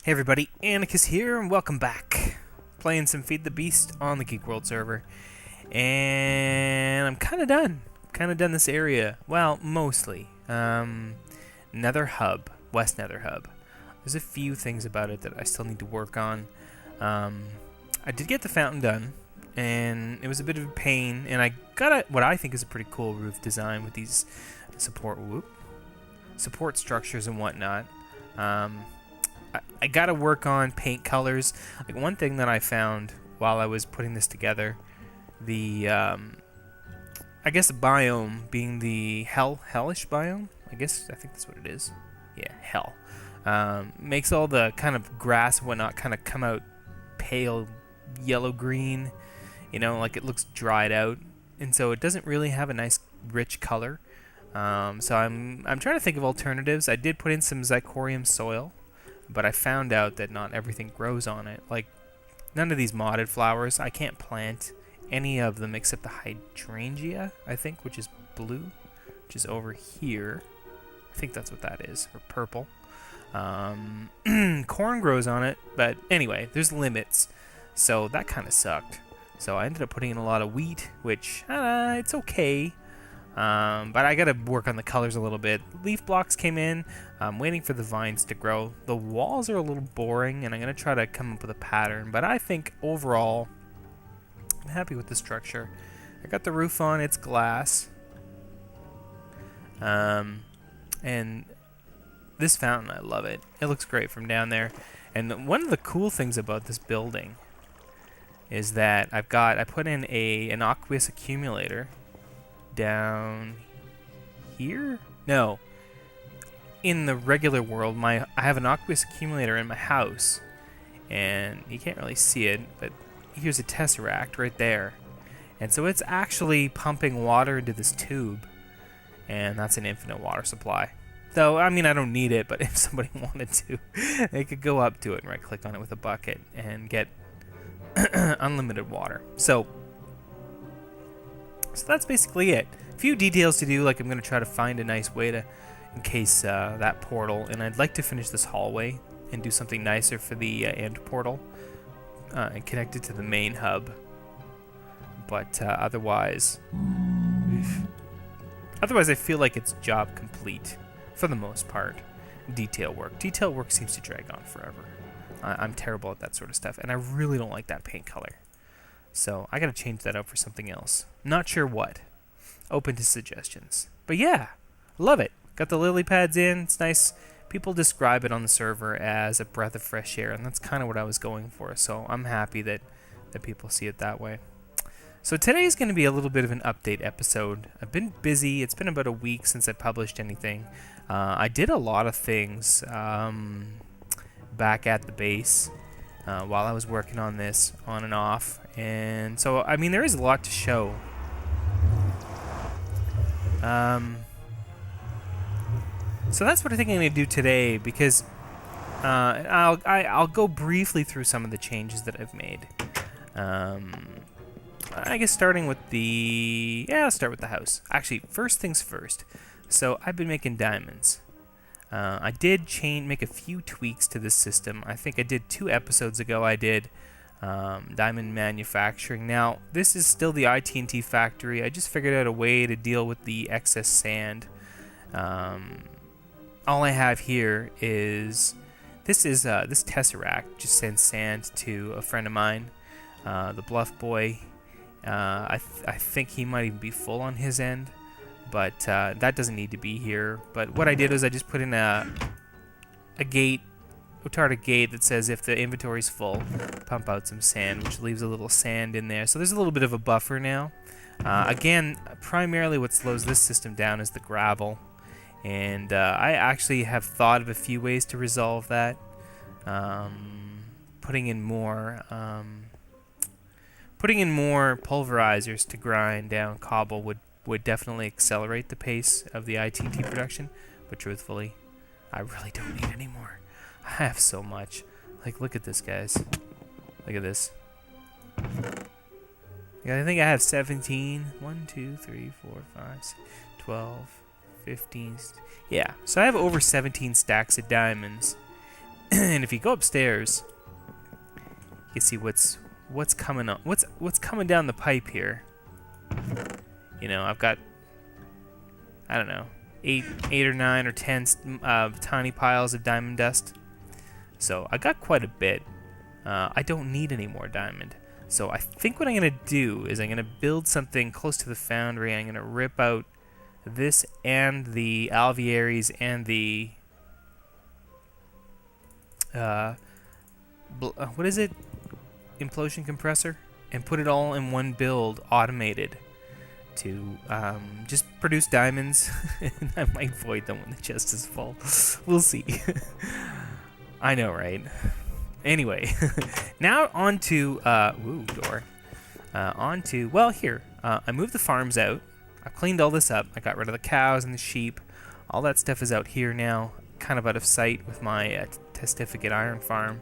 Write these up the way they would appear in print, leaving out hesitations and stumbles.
Hey everybody, Anarchist here, and welcome back. Playing some Feed the Beast on the Geek World server. And I'm kind of done. This area. Well, mostly. Nether Hub. West Nether Hub. There's a few things about it that I still need to work on. I did get the fountain done, and it was a bit of a pain, and I got what I think is a pretty cool roof design with these support structures and whatnot. I gotta work on paint colors. Like one thing that I found while I was putting this together, the I guess the biome being the hellish biome. I think that's what it is. Yeah, hell. Makes all the kind of grass and whatnot kind of come out pale yellow green. You know, like it looks dried out, and so it doesn't really have a nice rich color. So I'm trying to think of alternatives. I did put in some zirconium soil, but I found out that not everything grows on it. Like, none of these modded flowers, I can't plant any of them except the hydrangea, I think, which is blue, which is over here. I think that's what that is, or purple. Corn grows on it, but anyway, there's limits. So that kind of sucked. So I ended up putting in a lot of wheat, which, it's okay. But I gotta work on the colors a little bit. Leaf blocks came in. I'm waiting for the vines to grow. The walls are a little boring, and I'm gonna try to come up with a pattern. But I think overall, I'm happy with the structure. I got the roof on. It's glass. And this fountain, I love it. It looks great from down there. And one of the cool things about this building is that I put in an Aqueous Accumulator down here? No. In the regular world, I have an Aqueous Accumulator in my house, and you can't really see it, but here's a tesseract right there. And so it's actually pumping water into this tube, and that's an infinite water supply. Though, I mean, I don't need it, but if somebody wanted to, they could go up to it and right-click on it with a bucket and get unlimited water. So that's basically it. A few details to do, like I'm going to try to find a nice way to encase that portal, and I'd like to finish this hallway and do something nicer for the end portal and connect it to the main hub. But otherwise, I feel like it's job complete for the most part. Detail work seems to drag on forever. I'm terrible at that sort of stuff, and I really don't like that paint color. So I gotta change that out for something else. Not sure what. Open to suggestions. But yeah, love it. Got the lily pads in. It's nice. People describe it on the server as a breath of fresh air, and that's kind of what I was going for. So I'm happy that people see it that way. So today is going to be a little bit of an update episode. I've been busy. It's been about a week since I published anything. I did a lot of things back at the base while I was working on this on and off. And so, I mean, there is a lot to show. So that's what I think I'm going to do today, because I'll go briefly through some of the changes that I've made. I guess starting with I'll start with the house. Actually, first things first. So I've been making diamonds. I did make a few tweaks to this system. I think I did 2 episodes ago. I did diamond manufacturing. Now, this is still the IT&T factory. I just figured out a way to deal with the excess sand. All I have here is this tesseract just sends sand to a friend of mine, the Bluff Boy. I think he might even be full on his end, but that doesn't need to be here. But what I did was I just put in a gate, Otarda gate, that says if the inventory's full, pump out some sand, which leaves a little sand in there. So there's a little bit of a buffer now. Again, primarily what slows this system down is the gravel, and I actually have thought of a few ways to resolve that. Putting in more pulverizers to grind down cobble would definitely accelerate the pace of the ITT production, but truthfully, I really don't need any more. I have so much. Like, look at this, guys. Look at this. Yeah, I think I have 17. 1, 2, 3, 4, 5, 6, 12, 15. Yeah, so I have over 17 stacks of diamonds. And if you go upstairs, you can see what's coming on. What's coming down the pipe here. You know, I've got, I don't know, 8 or 9 or 10 tiny piles of diamond dust. So I got quite a bit. I don't need any more diamond. So I think what I'm going to do is I'm going to build something close to the foundry. I'm going to rip out this and the alvearies and the what is it? Implosion compressor, and put it all in one build, automated, to just produce diamonds. And I might void them when the chest is full. We'll see. I know, right? Anyway, now on to door. Well, here, I moved the farms out. I cleaned all this up. I got rid of the cows and the sheep. All that stuff is out here now, kind of out of sight with my testificate iron farm.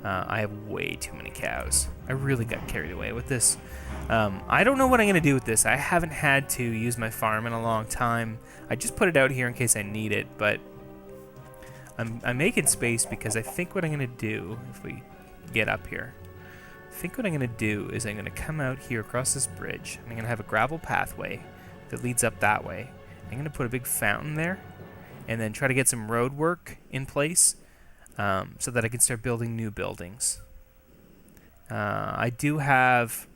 I have way too many cows. I really got carried away with this. I don't know what I'm going to do with this. I haven't had to use my farm in a long time. I just put it out here in case I need it, but I'm making space because I think what I'm going to do, if we get up here, I think what I'm going to do is I'm going to come out here across this bridge, and I'm going to have a gravel pathway that leads up that way. I'm going to put a big fountain there, and then try to get some road work in place, so that I can start building new buildings. I do have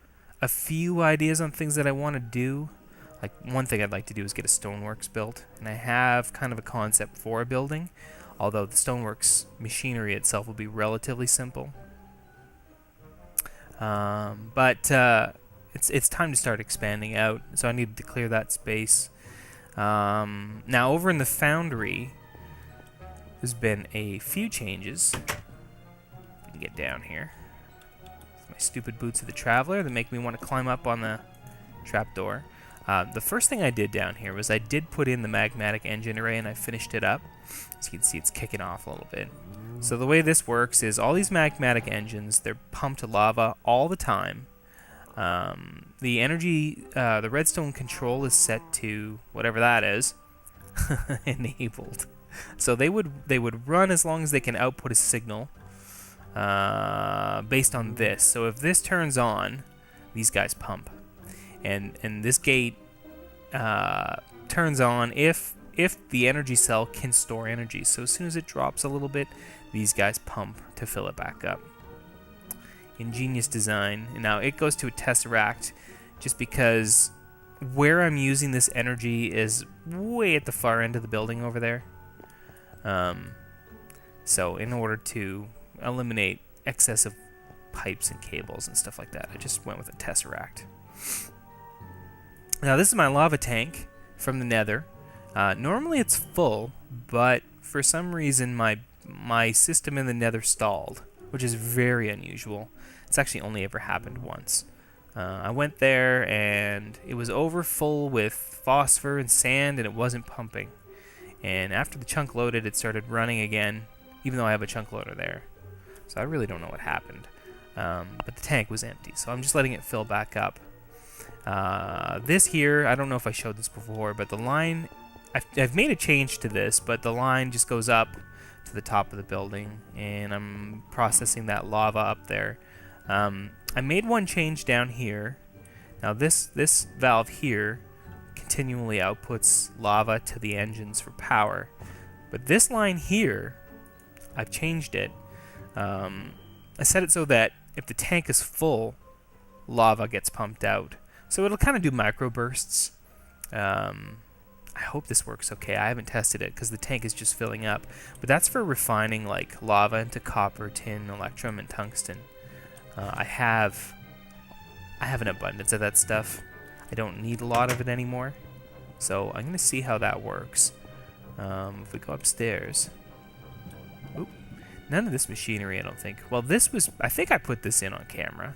a few ideas on things that I want to do. Like, one thing I'd like to do is get a stoneworks built, and I have kind of a concept for a building, although the stoneworks machinery itself will be relatively simple. But it's time to start expanding out, so I needed to clear that space. Now, over in the foundry, there's been a few changes. We can get down here. It's my stupid boots of the traveler that make me want to climb up on the trapdoor. The first thing I did down here was I did put in the Magmatic Engineer, and I finished it up. As you can see, it's kicking off a little bit. So the way this works is all these magmatic engines, they're pumped to lava all the time. The energy, the redstone control is set to whatever that is, enabled. So they would run as long as they can output a signal based on this. So if this turns on, these guys pump, and this gate turns on if the energy cell can store energy. So as soon as it drops a little bit, these guys pump to fill it back up. Ingenious design. And now it goes to a tesseract, just because where I'm using this energy is way at the far end of the building over there. So in order to eliminate excessive pipes and cables and stuff like that, I just went with a tesseract. Now this is my lava tank from the nether. Normally it's full, but for some reason my system in the nether stalled, which is very unusual. It's actually only ever happened once. I went there and it was over full with phosphor and sand, and it wasn't pumping. And after the chunk loaded, it started running again, even though I have a chunk loader there. So I really don't know what happened. But the tank was empty, so I'm just letting it fill back up. This here, I don't know if I showed this before, but the line, I've made a change to this, but the line just goes up to the top of the building, and I'm processing that lava up there. I made one change down here. Now this valve here continually outputs lava to the engines for power, but this line here, I've changed it. I set it so that if the tank is full, lava gets pumped out. So it'll kind of do microbursts. I hope this works okay. I haven't tested it because the tank is just filling up. But that's for refining like lava into copper, tin, electrum, and tungsten. I have an abundance of that stuff. I don't need a lot of it anymore. So I'm going to see how that works. If we go upstairs. Oop. None of this machinery, I don't think. Well, this was... I think I put this in on camera.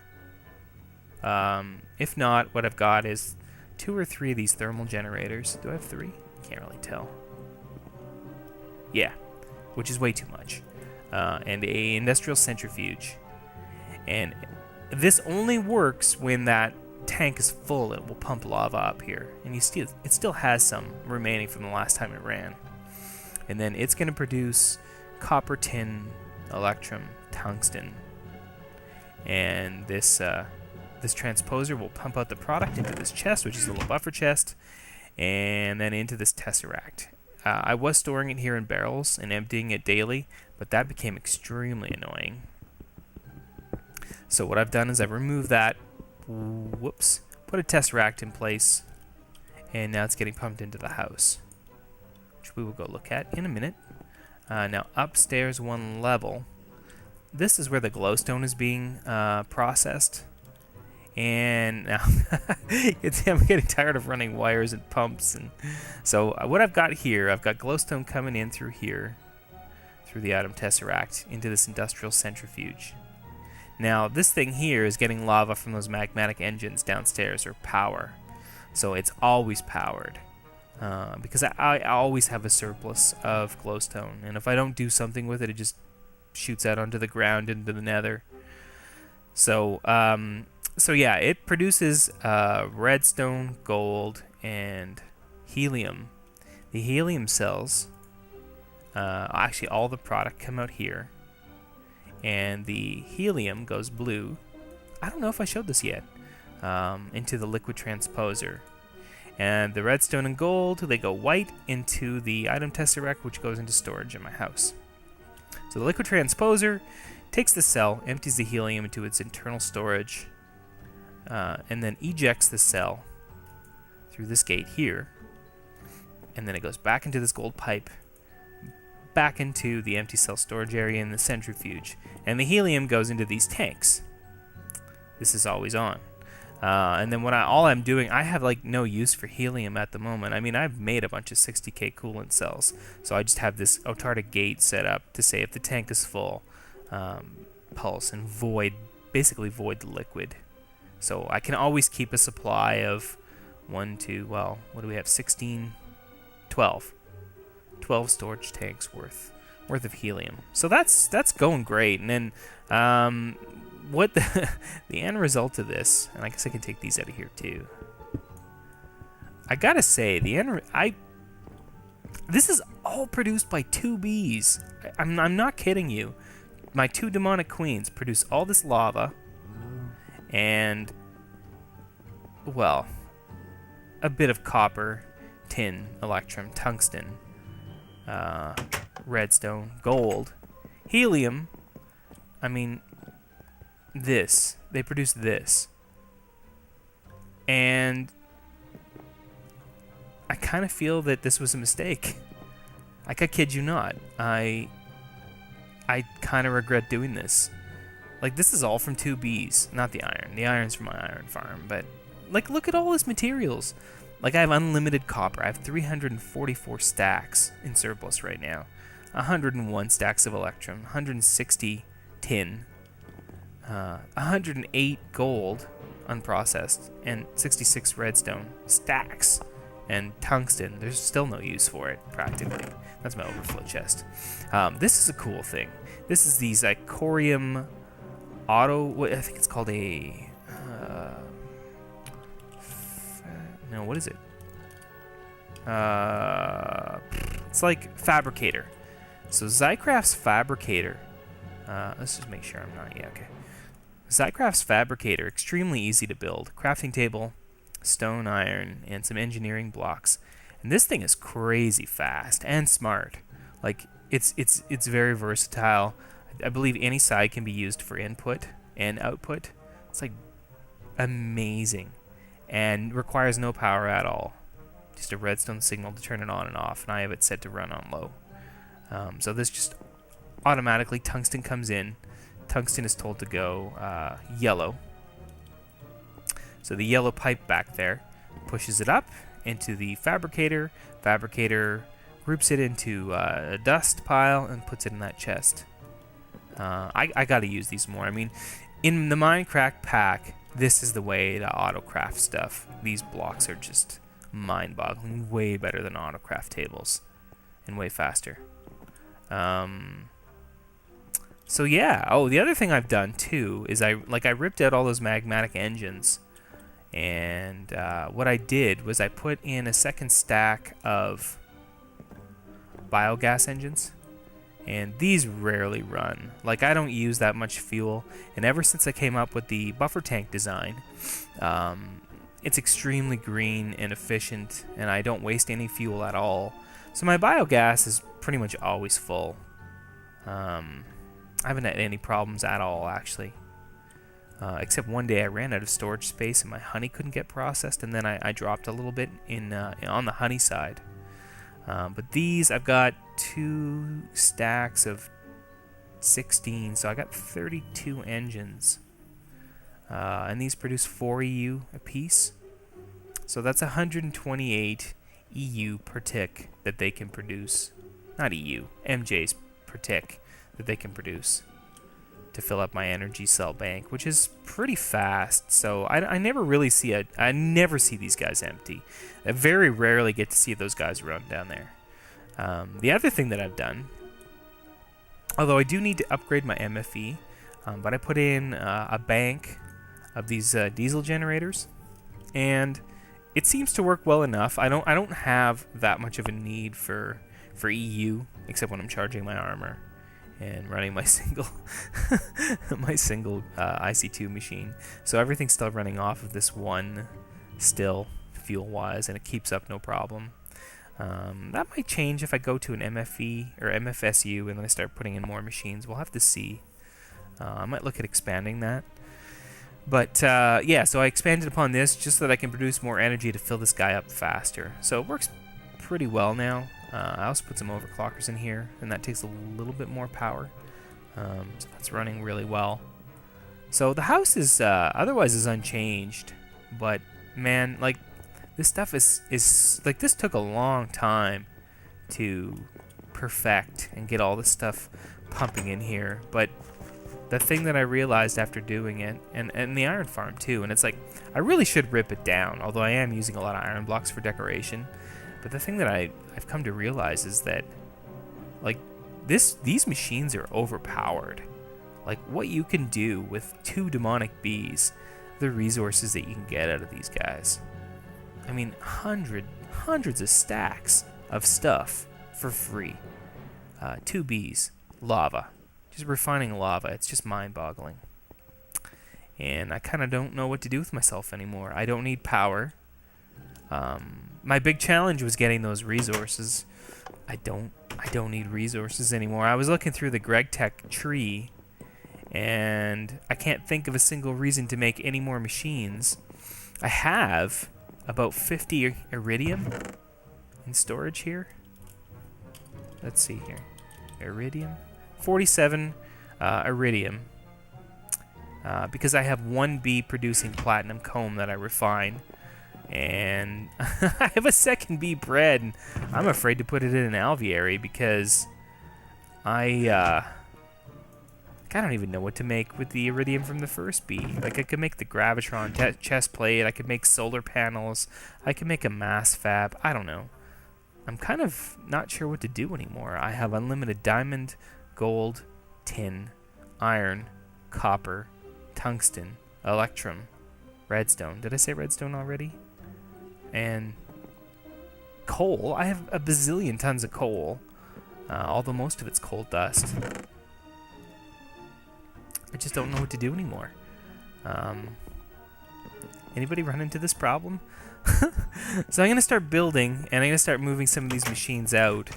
If not, what I've got is 2 or 3 of these thermal generators. Do I have 3? Can't really tell. Yeah, which is way too much. And a industrial centrifuge. And this only works when that tank is full. It will pump lava up here. And it still has some remaining from the last time it ran. And then it's going to produce copper, tin, electrum, tungsten. And this this transposer will pump out the product into this chest, which is a little buffer chest, and then into this tesseract. I was storing it here in barrels and emptying it daily, but that became extremely annoying. So what I've done is I've removed that, whoops, put a tesseract in place, and now it's getting pumped into the house, which we will go look at in a minute. Now upstairs one level, this is where the glowstone is being processed. And now I'm getting tired of running wires and pumps, and so what I've got here, I've got glowstone coming in through here, through the atom tesseract, into this industrial centrifuge. Now this thing here is getting lava from those magmatic engines downstairs, or power, so it's always powered, because I always have a surplus of glowstone, and if I don't do something with it, it just shoots out onto the ground into the nether. So so yeah, it produces redstone, gold, and helium. The helium cells, actually all the product come out here, and the helium goes blue. I don't know if I showed this yet, into the liquid transposer. And the redstone and gold, they go white into the item tesseract, which goes into storage in my house. So the liquid transposer takes the cell, empties the helium into its internal storage, and then ejects the cell through this gate here, and then it goes back into this gold pipe, back into the empty cell storage area in the centrifuge, and the helium goes into these tanks. This is always on. And then all I'm doing, I have like no use for helium at the moment. I mean, I've made a bunch of 60k coolant cells, so I just have this autarkic gate set up to say if the tank is full, pulse and basically void the liquid. So I can always keep a supply of 12 storage tanks worth of helium. So that's going great. And then what the end result of this, and I guess I can take these out of here too. I gotta say, this is all produced by 2 bees. I'm not kidding you. My 2 demonic queens produce all this lava, and, well, a bit of copper, tin, electrum, tungsten, redstone, gold, helium. I mean, they produce this. And I kind of feel that this was a mistake. Like, I kid you not. I kind of regret doing this. Like, this is all from 2 bees, not the iron. The iron's from my iron farm, but, like, look at all these materials. Like, I have unlimited copper. I have 344 stacks in surplus right now. 101 stacks of electrum, 160 tin, 108 gold, unprocessed, and 66 redstone stacks. And tungsten, there's still no use for it, practically. That's my overflow chest. This is a cool thing. This is the Zirconium I think it's called a... no, what is it? It's like Fabricator. So Zycraft's Fabricator. Let's just make sure I'm not... Yeah, okay. Zycraft's Fabricator, extremely easy to build. Crafting table, stone, iron, and some engineering blocks. And this thing is crazy fast and smart. Like, it's very versatile. I believe any side can be used for input and output. It's like amazing, and requires no power at all. Just a redstone signal to turn it on and off, and I have it set to run on low. So this just automatically, tungsten comes in. Tungsten is told to go yellow. So the yellow pipe back there pushes it up into the fabricator. Fabricator groups it into a dust pile and puts it in that chest. I gotta use these more. I mean, in the Mindcrack pack, this is the way to autocraft stuff. These blocks are just mind-boggling, way better than autocraft tables, and way faster. So yeah. Oh, the other thing I've done too is I ripped out all those magmatic engines, and what I did was I put in a second stack of biogas engines, and these rarely run. Like, I don't use that much fuel, and ever since I came up with the buffer tank design, it's extremely green and efficient, and I don't waste any fuel at all. So my biogas is pretty much always full. I haven't had any problems at all, actually. Except one day I ran out of storage space and my honey couldn't get processed, and then I dropped a little bit on the honey side. But these, I've got 2 stacks of 16, so I got 32 engines. And these produce 4 EU a piece. So that's 128 EU per tick that they can produce. Not EU, MJs per tick that they can produce to fill up my energy cell bank, which is pretty fast. So I never really see I never see these guys empty. I very rarely get to see those guys run down there. The other thing that I've done, although I do need to upgrade my MFE, but I put in a bank of these diesel generators, and it seems to work well enough. I don't have that much of a need for EU, except when I'm charging my armor and running my single IC2 machine. So everything's still running off of this one still, fuel-wise, and it keeps up no problem. That might change if I go to an MFE or MFSU and then I start putting in more machines. We'll have to see. I might look at expanding that. But yeah, so I expanded upon this just so that I can produce more energy to fill this guy up faster. So it works pretty well now. I also put some overclockers in here, and that takes a little bit more power. So that's running really well. So the house is otherwise is unchanged, but man, like, this stuff is like, this took a long time to perfect and get all this stuff pumping in here. But the thing that I realized after doing it, and the iron farm too, and it's like, I really should rip it down, although I am using a lot of iron blocks for decoration. But the thing that I've come to realize is that, like, these machines are overpowered. Like, what you can do with 2 demonic bees, the resources that you can get out of these guys. I mean, hundreds of stacks of stuff for free. 2 bees, lava. Just refining lava, it's just mind-boggling. And I kind of don't know what to do with myself anymore. I don't need power. My big challenge was getting those resources. I don't need resources anymore. I was looking through the GregTech tree, and I can't think of a single reason to make any more machines. I have about 50 iridium in storage here. Let's see here. Iridium. 47 iridium. Because I have 1 bee producing platinum comb that I refine. And I have a 2nd bee bred, and I'm afraid to put it in an alveary because I don't even know what to make with the iridium from the 1st bee. Like, I could make the gravitron chest plate, I could make solar panels, I could make a mass fab, I don't know. I'm kind of not sure what to do anymore. I have unlimited diamond, gold, tin, iron, copper, tungsten, electrum, redstone. Did I say redstone already? And coal. I have a bazillion tons of coal, although most of it's coal dust. I just don't know what to do anymore. Anybody run into this problem? So I'm going to start building, and I'm going to start moving some of these machines out,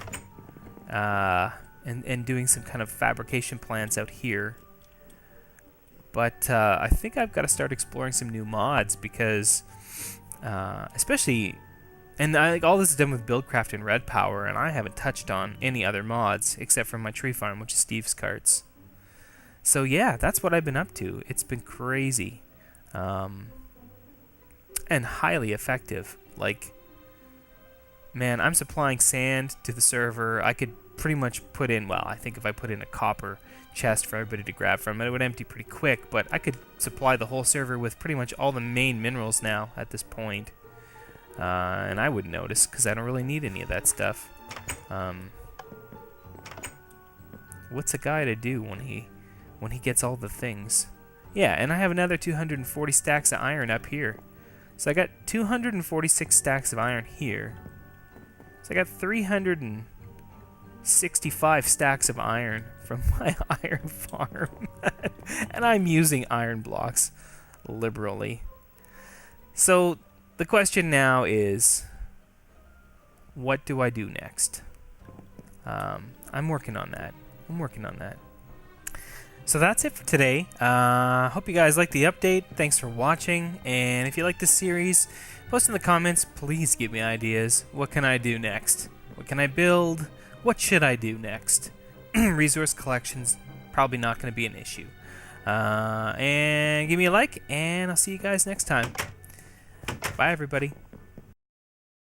and doing some kind of fabrication plants out here. But I think I've got to start exploring some new mods because, especially, and all this is done with Buildcraft and Red Power, and I haven't touched on any other mods except for my tree farm, which is Steve's Carts. So yeah, that's what I've been up to. It's been crazy, and highly effective. Like, man, I'm supplying sand to the server. I could pretty much put in, well, I think if I put in a copper chest for everybody to grab from, it would empty pretty quick, but I could supply the whole server with pretty much all the main minerals now at this point. And I wouldn't notice because I don't really need any of that stuff. What's a guy to do when he gets all the things? Yeah, and I have another 240 stacks of iron up here. So I got 246 stacks of iron here. So I got 340 65 stacks of iron from my iron farm. And I'm using iron blocks liberally. So the question now is, what do I do next? I'm working on that. So that's it for today. Hope you guys liked the update. Thanks for watching. And if you like this series, post in the comments. Please give me ideas. What can I do next? What can I build? What should I do next? Resource collection's probably not going to be an issue. And give me a like, and I'll see you guys next time. Bye, everybody.